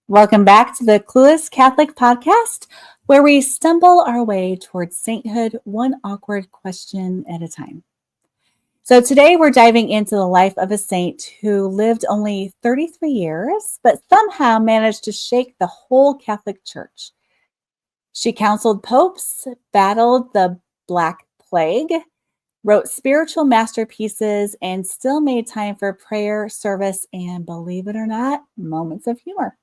Welcome back to the Clueless Catholic podcast, where we stumble our way towards sainthood one awkward question at a time. So, today we're diving into the life of a saint who lived only 33 years, but somehow managed to shake the whole Catholic Church. She counseled popes, battled the Black Plague, wrote spiritual masterpieces, and still made time for prayer, service, and believe it or not, moments of humor.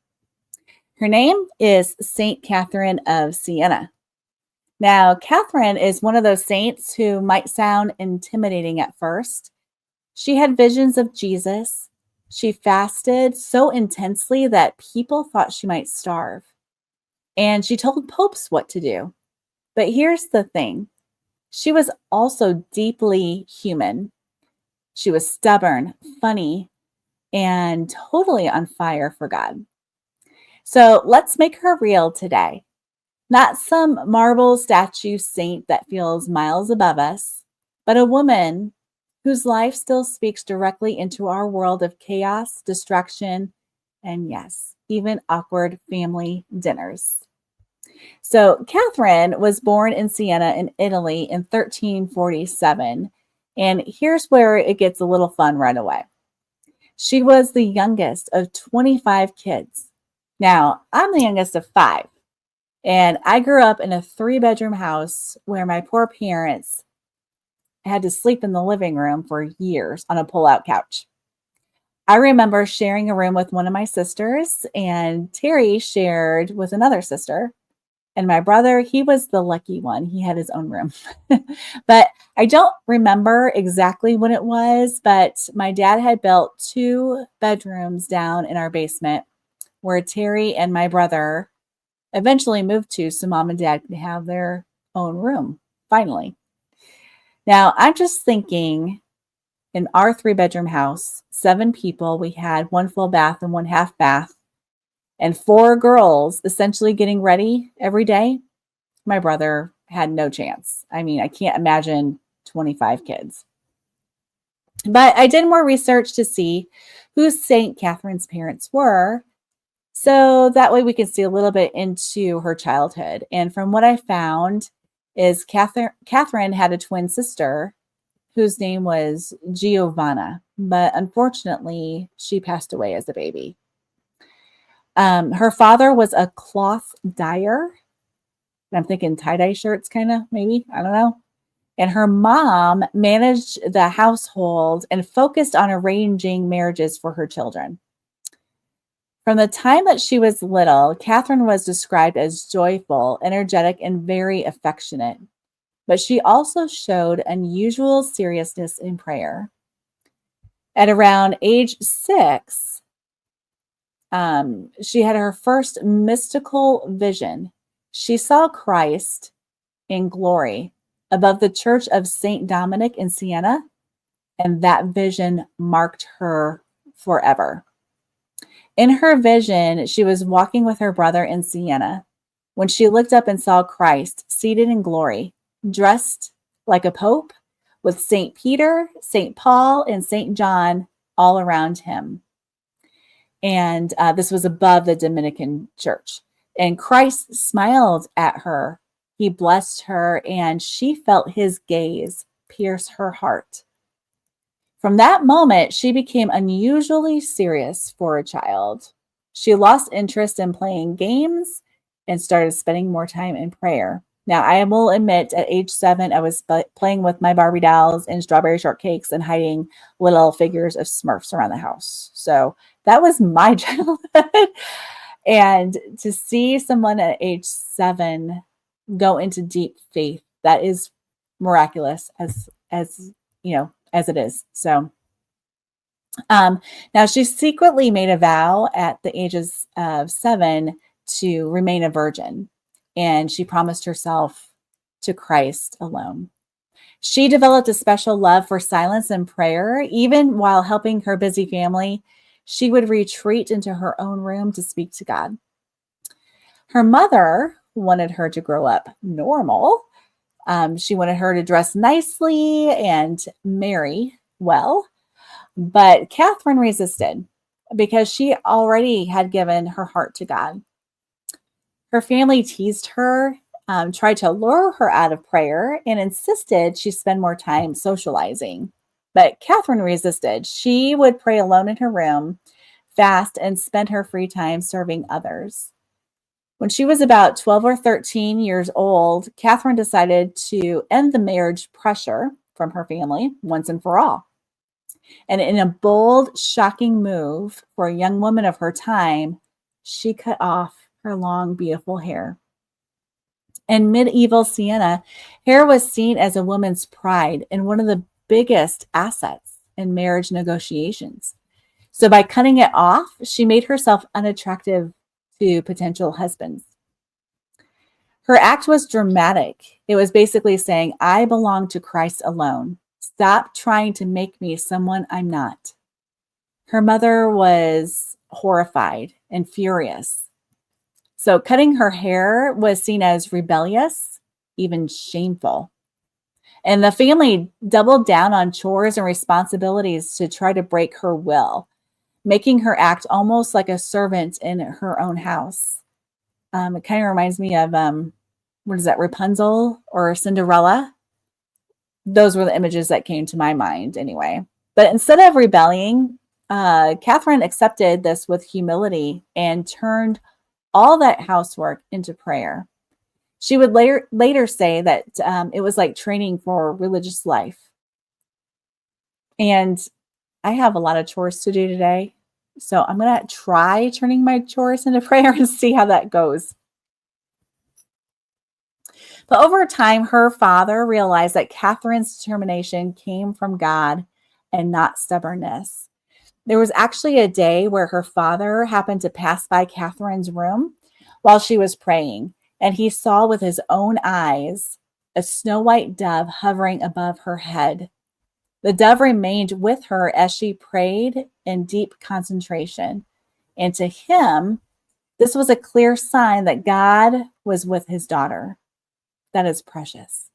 Her name is Saint Catherine of Siena. Now, Catherine is one of those saints who might sound intimidating at first. She had visions of Jesus. She fasted so intensely that people thought she might starve. And she told popes what to do. But here's the thing, she was also deeply human. She was stubborn, funny, and totally on fire for God. So let's make her real today. Not some marble statue saint that feels miles above us, but a woman whose life still speaks directly into our world of chaos, distraction, and yes, even awkward family dinners. So, Catherine was born in Siena in Italy in 1347. And here's where it gets a little fun right away. She was the youngest of 25 kids. Now, I'm the youngest of five. And I grew up in a three-bedroom house where my poor parents had to sleep in the living room for years on a pull-out couch. I remember sharing a room with one of my sisters, and Terry shared with another sister. And my brother, he was the lucky one. He had his own room. But I don't remember exactly when it was, but my dad had built two bedrooms down in our basement where Terry and my brother eventually moved to so mom and dad could have their own room, finally. Now, I'm just thinking in our three-bedroom house, seven people, we had one full bath and one half bath, and four girls essentially getting ready every day. My brother had no chance. I mean, I can't imagine 25 kids. But I did more research to see who St. Catherine's parents were, so that way we can see a little bit into her childhood. And from what I found is Catherine had a twin sister whose name was Giovanna, but unfortunately she passed away as a baby. Her father was a cloth dyer. I'm thinking tie-dye shirts, kind of, maybe. I don't know. And her mom managed the household and focused on arranging marriages for her children. From the time that she was little, Catherine was described as joyful, energetic, and very affectionate. But she also showed unusual seriousness in prayer. At around age 6, she had her first mystical vision. She saw Christ in glory above the church of St. Dominic in Siena, and that vision marked her forever. In her vision, she was walking with her brother in Siena when she looked up and saw Christ seated in glory, dressed like a pope, with St. Peter, St. Paul, and St. John all around him. And this was above the Dominican church. And Christ smiled at her. He blessed her, and she felt his gaze pierce her heart. From that moment, she became unusually serious for a child. She lost interest in playing games and started spending more time in prayer. Now, I will admit, at age 7, I was playing with my Barbie dolls and strawberry shortcakes and hiding little figures of Smurfs around the house. So that was my childhood. And to see someone at age 7 go into deep faith, that is miraculous as as it is. So now she secretly made a vow at the ages of 7 to remain a virgin, and she promised herself to Christ alone. She developed a special love for silence and prayer. Even while helping her busy family, she would retreat into her own room to speak to God. Her mother wanted her to grow up normal. She wanted her to dress nicely and marry well. But Catherine resisted. because she already had given her heart to God. Her family teased her, tried to lure her out of prayer, and insisted she spend more time socializing. But Catherine resisted. She would pray alone in her room, fast, and spend her free time serving others. When she was about 12 or 13 years old, Catherine decided to end the marriage pressure from her family once and for all. And in a bold, shocking move for a young woman of her time, she cut off her long, beautiful hair. In medieval Siena, hair was seen as a woman's pride and one of the biggest assets in marriage negotiations. So by cutting it off, she made herself unattractive to potential husbands. Her act was dramatic. It was basically saying, I belong to Christ alone. Stop trying to make me someone I'm not. Her mother was horrified and furious. So cutting her hair was seen as rebellious, even shameful. And the family doubled down on chores and responsibilities to try to break her will, making her act almost like a servant in her own house. It kind of reminds me of, what is that, Rapunzel or Cinderella? Those were the images that came to my mind anyway. But instead of rebelling, Catherine accepted this with humility and turned all that housework into prayer. She would later say that it was like training for religious life. And I have a lot of chores to do today. So I'm going to try turning my chores into prayer and see how that goes. But over time, her father realized that Catherine's determination came from God and not stubbornness. There was actually a day where her father happened to pass by Catherine's room while she was praying, and he saw with his own eyes a snow white dove hovering above her head. The dove remained with her as she prayed in deep concentration. And to him, this was a clear sign that God was with his daughter. That is precious.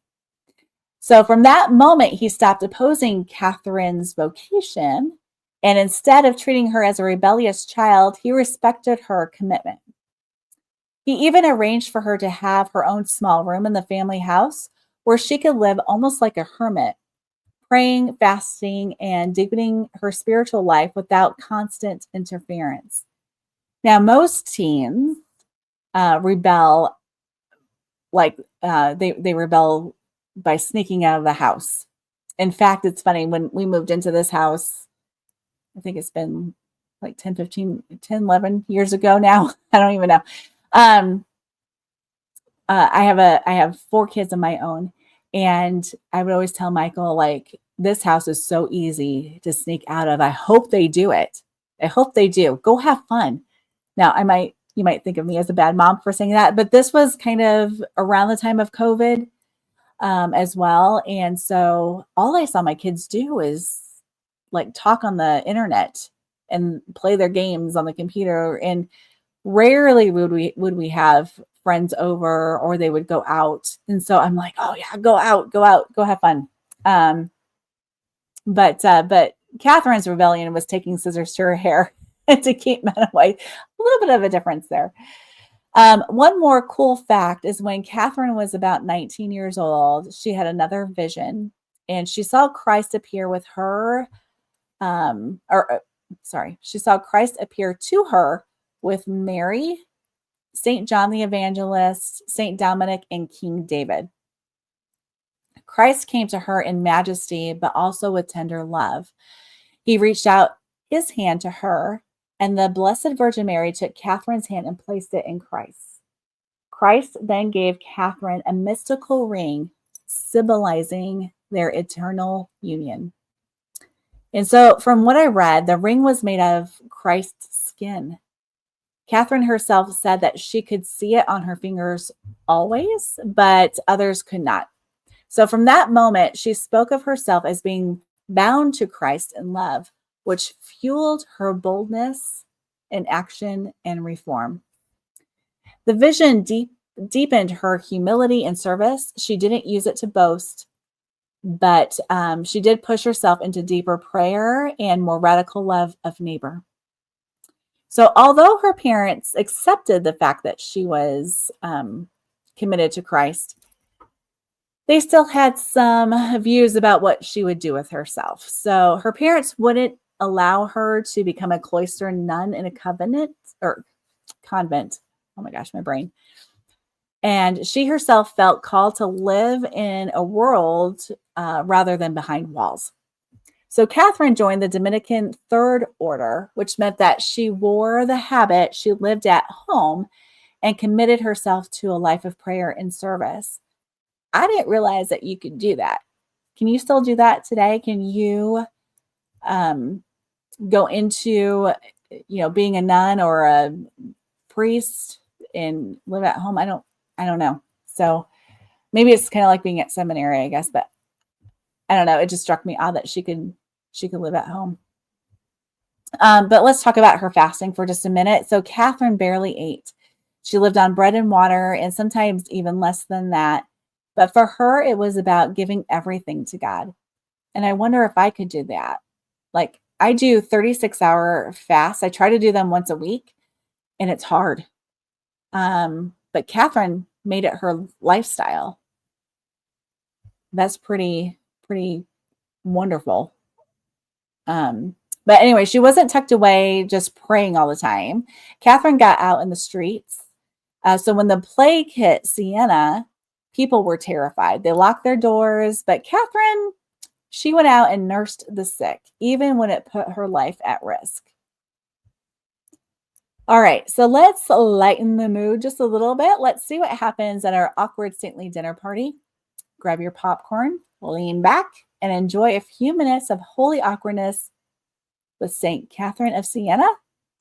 So from that moment, he stopped opposing Catherine's vocation. And instead of treating her as a rebellious child, he respected her commitment. He even arranged for her to have her own small room in the family house where she could live almost like a hermit, praying, fasting, and deepening her spiritual life without constant interference. Now, most teens rebel they rebel by sneaking out of the house. In fact, it's funny, when we moved into this house, I think it's been like 10, 15, 10, 11 years ago now. I don't even know. I have 4 kids of my own, and I would always tell Michael, like, this house is so easy to sneak out of. I hope they do it. I hope they do. Go have fun. Now, you might think of me as a bad mom for saying that, but this was kind of around the time of COVID as well. And so all I saw my kids do is like talk on the internet and play their games on the computer. And rarely would we have friends over, or they would go out. And so I'm like, oh yeah, go out, go have fun. But Catherine's rebellion was taking scissors to her hair to keep men away. A little bit of a difference there. One more cool fact is when Catherine was about 19 years old, she had another vision, and she saw Christ appear with her. She saw Christ appear to her with Mary, St. John the Evangelist, St. Dominic, and King David. Christ came to her in majesty, but also with tender love. He reached out his hand to her, and the Blessed Virgin Mary took Catherine's hand and placed it in Christ. Christ then gave Catherine a mystical ring symbolizing their eternal union. And so, from what I read, the ring was made of Christ's skin. Catherine herself said that she could see it on her fingers always, but others could not. So from that moment, she spoke of herself as being bound to Christ in love, which fueled her boldness in action and reform. The vision deepened her humility and service. She didn't use it to boast, but she did push herself into deeper prayer and more radical love of neighbor. So, although her parents accepted the fact that she was committed to Christ, they still had some views about what she would do with herself. So, her parents wouldn't allow her to become a cloister nun in a covenant or convent. Oh my gosh, my brain. And she herself felt called to live in a world rather than behind walls. So Catherine joined the Dominican Third Order, which meant that she wore the habit, she lived at home, and committed herself to a life of prayer and service. I didn't realize that you could do that. Can you still do that today? Can you um, go into, being a nun or a priest and live at home? I don't know. So maybe it's kind of like being at seminary, I guess, but I don't know. It just struck me odd that she could live at home. But let's talk about her fasting for just a minute. So Catherine barely ate. She lived on bread and water and sometimes even less than that. But for her, it was about giving everything to God. And I wonder if I could do that. Like I do 36-hour fasts. I try to do them once a week and it's hard. But Catherine made it her lifestyle. That's pretty wonderful. But anyway, she wasn't tucked away just praying all the time. Catherine got out in the streets. So when the plague hit Siena, people were terrified. They locked their doors, but Catherine, she went out and nursed the sick, even when it put her life at risk. All right, so let's lighten the mood just a little bit. Let's see what happens at our awkward saintly dinner party. Grab your popcorn, lean back, and enjoy a few minutes of holy awkwardness with St. Catherine of Siena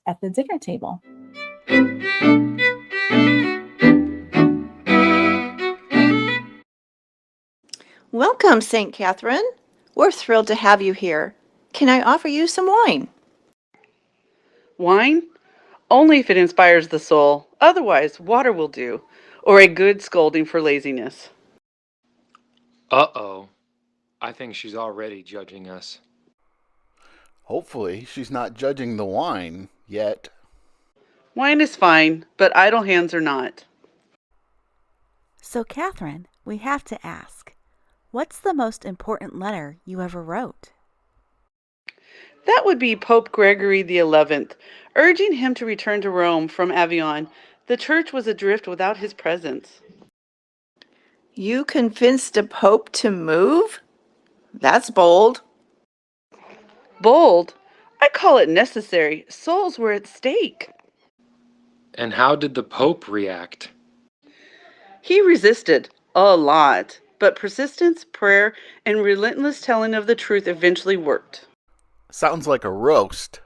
at the dinner table. Welcome, St. Catherine. We're thrilled to have you here. Can I offer you some wine? Wine? Only if it inspires the soul. Otherwise, water will do. Or a good scolding for laziness. Uh-oh. I think she's already judging us. Hopefully, she's not judging the wine yet. Wine is fine, but idle hands are not. So, Catherine, we have to ask, what's the most important letter you ever wrote? That would be Pope Gregory XI, urging him to return to Rome from Avignon. The church was adrift without his presence. You convinced a pope to move? That's bold. Bold? I call it necessary. Souls were at stake. And how did the Pope react? He resisted a lot, but persistence, prayer, and relentless telling of the truth eventually worked. Sounds like a roast.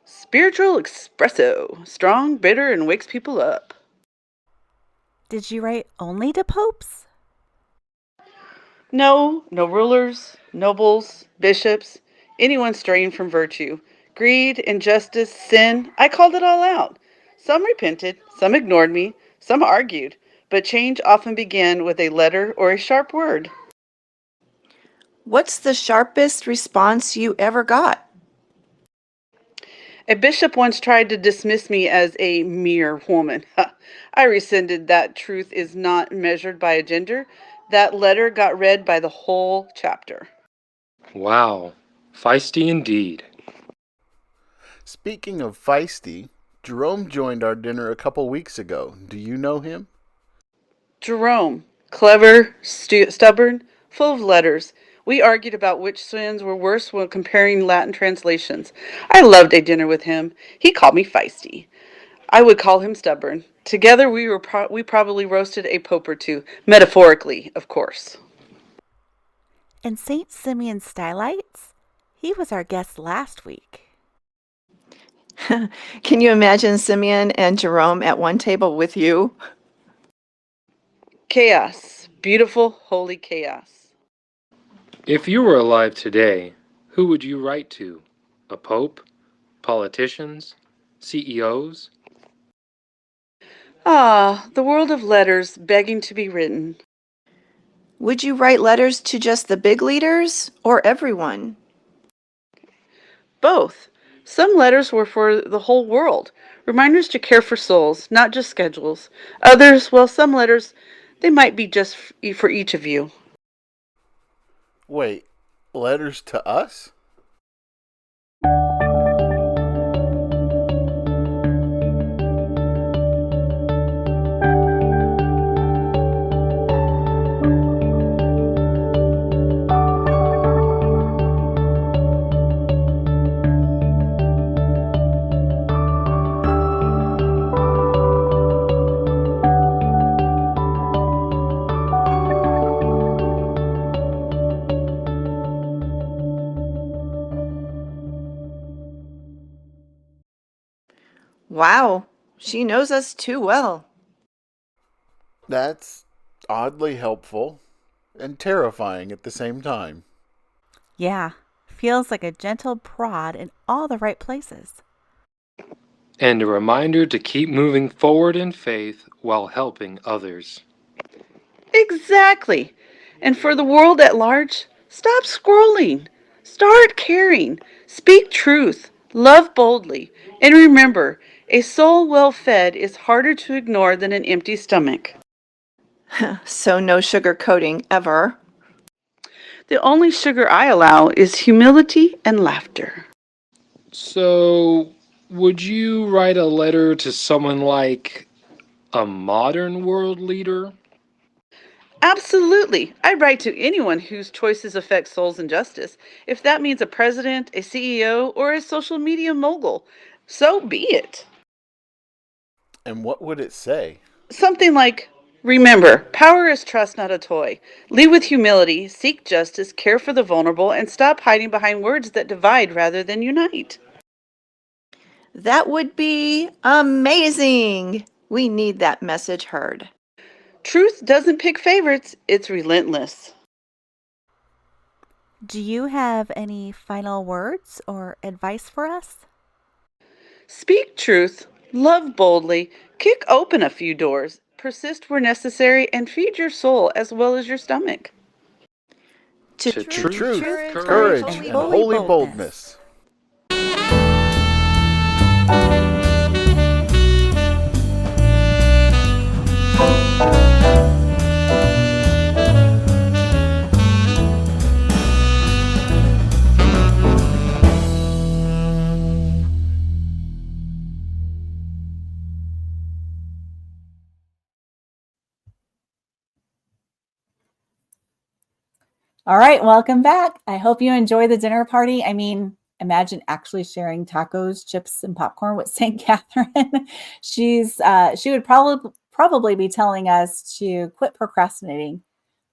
Spiritual espresso. Strong, bitter, and wakes people up. Did you write only to popes? No rulers, nobles, bishops, anyone straying from virtue. Greed, injustice, sin, I called it all out. Some repented, some ignored me, some argued, but change often began with a letter or a sharp word. What's the sharpest response you ever got? A bishop once tried to dismiss me as a mere woman. I rescinded that truth is not measured by a gender. That letter got read by the whole chapter. Wow. Feisty indeed. Speaking of feisty, Jerome joined our dinner a couple weeks ago. Do you know him? Jerome, clever, stubborn, full of letters. We argued about which sins were worse when comparing Latin translations. I loved a dinner with him. He called me feisty. I would call him stubborn. Together we probably roasted a pope or two, metaphorically, of course. And St. Simeon Stylites? He was our guest last week. Can you imagine Simeon and Jerome at one table with you? Chaos, beautiful, holy chaos. If you were alive today, who would you write to? A pope? Politicians? CEOs? Ah, the world of letters begging to be written. Would you write letters to just the big leaders or everyone? Both. Some letters were for the whole world, reminders to care for souls, not just schedules. Others, well, some letters, they might be just for each of you. Wait, letters to us? Wow, she knows us too well. That's oddly helpful and terrifying at the same time. Yeah, feels like a gentle prod in all the right places. And a reminder to keep moving forward in faith while helping others. Exactly. And for the world at large, stop scrolling. Start caring. Speak truth. Love boldly. And remember, a soul well fed is harder to ignore than an empty stomach. So no sugar coating ever. The only sugar I allow is humility and laughter. So, would you write a letter to someone like a modern world leader? Absolutely. I write to anyone whose choices affect souls and justice. If that means a president, a CEO, or a social media mogul, so be it. And what would it say? Something like, remember, power is trust, not a toy. Lead with humility, seek justice, care for the vulnerable, and stop hiding behind words that divide rather than unite. That would be amazing. We need that message heard. Truth doesn't pick favorites, it's relentless. Do you have any final words or advice for us? Speak truth, love boldly, kick open a few doors, persist where necessary, and feed your soul as well as your stomach. To To To truth, truth, truth, courage, and courage, courage, holy and and Holy holy boldness. boldness. All right, welcome back. I hope you enjoy the dinner party. I mean, imagine actually sharing tacos, chips, and popcorn with St. Catherine. She would probably be telling us to quit procrastinating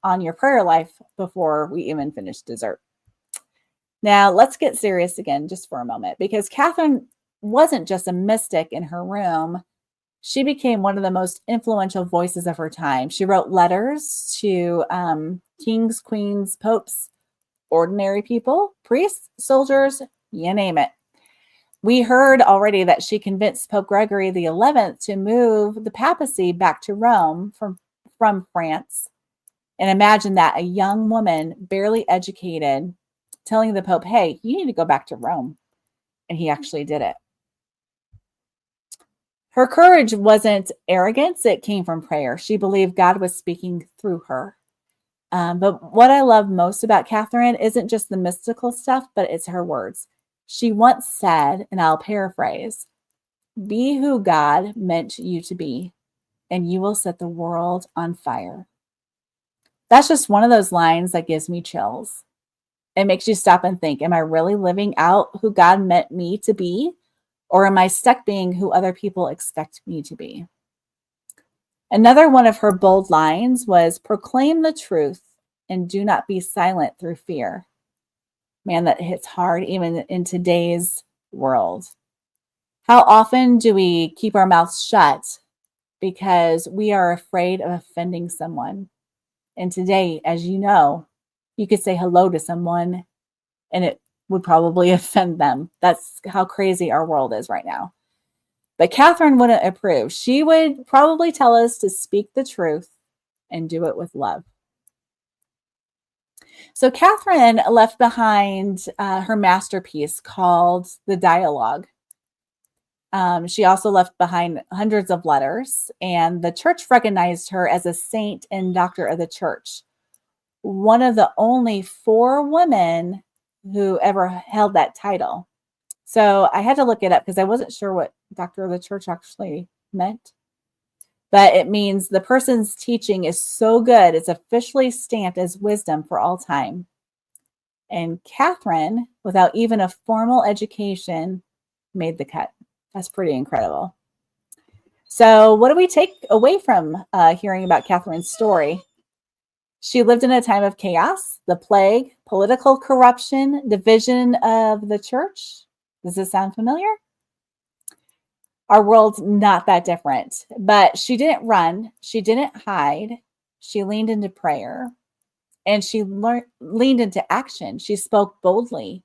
on your prayer life before we even finish dessert. Now, let's get serious again just for a moment because Catherine wasn't just a mystic in her room. She became one of the most influential voices of her time. She wrote letters to kings, queens, popes, ordinary people, priests, soldiers, you name it. We heard already that she convinced Pope Gregory the 11th to move the papacy back to Rome from France. And imagine that, a young woman, barely educated, telling the Pope, hey, you need to go back to Rome. And he actually did it. Her courage wasn't arrogance, it came from prayer. She believed God was speaking through her. But what I love most about Catherine isn't just the mystical stuff, but it's her words. She once said, and I'll paraphrase, be who God meant you to be, and you will set the world on fire. That's just one of those lines that gives me chills. It makes you stop and think, am I really living out who God meant me to be? Or am I stuck being who other people expect me to be? Another one of her bold lines was proclaim the truth and do not be silent through fear. Man, that hits hard even in today's world. How often do we keep our mouths shut because we are afraid of offending someone? And today, as you know, you could say hello to someone and it would probably offend them. That's how crazy our world is right now. But Catherine wouldn't approve. She would probably tell us to speak the truth and do it with love. So Catherine left behind her masterpiece called The Dialogue. She also left behind hundreds of letters, and the church recognized her as a saint and doctor of the church, one of the only 4 women who ever held that title. So I had to look it up because I wasn't sure what doctor of the church actually meant. But it means the person's teaching is so good, it's officially stamped as wisdom for all time. And Catherine, without even a formal education, made the cut. That's pretty incredible. So, what do we take away from hearing about Catherine's story? She lived in a time of chaos, the plague, political corruption, division of the church. Does this sound familiar? Our world's not that different, but she didn't run. She didn't hide. She leaned into prayer and she leaned into action. She spoke boldly.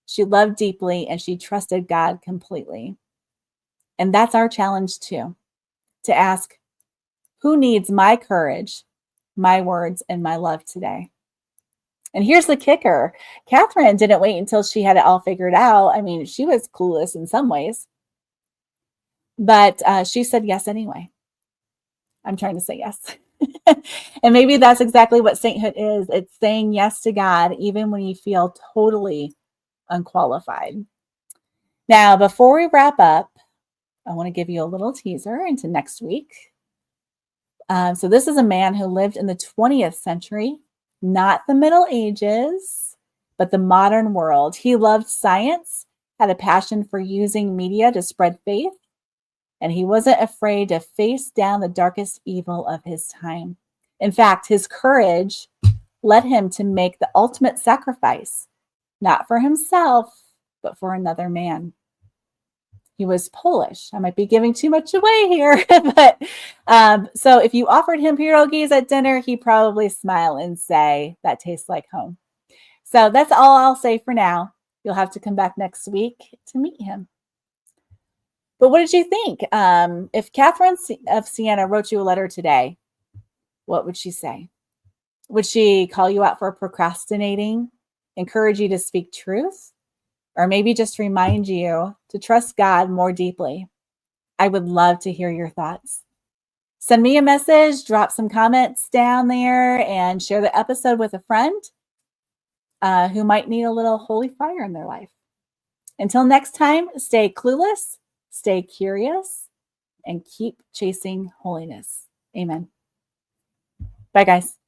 She loved deeply and she trusted God completely. And that's our challenge too, to ask, who needs my courage, my words, and my love today? And here's the kicker. Catherine didn't wait until she had it all figured out. I mean, she was clueless in some ways, but she said yes anyway. I'm trying to say yes. And maybe that's exactly what sainthood is. It's saying yes to God, even when you feel totally unqualified. Now, before we wrap up, I want to give you a little teaser into next week. So this is a man who lived in the 20th century, not the Middle Ages, but the modern world. He loved science, had a passion for using media to spread faith, and he wasn't afraid to face down the darkest evil of his time. In fact, his courage led him to make the ultimate sacrifice, not for himself, but for another man. He was Polish. I might be giving too much away here, but so if you offered him pierogies at dinner, he'd probably smile and say, that tastes like home. So that's all I'll say for now. You'll have to come back next week to meet him. But what did you think? If Catherine of Siena wrote you a letter today, what would she say? Would she call you out for procrastinating, encourage you to speak truth, or maybe just remind you to trust God more deeply? I would love to hear your thoughts. Send me a message, drop some comments down there, and share the episode with a friend who might need a little holy fire in their life. Until next time, stay clueless, stay curious, and keep chasing holiness. Amen. Bye, guys.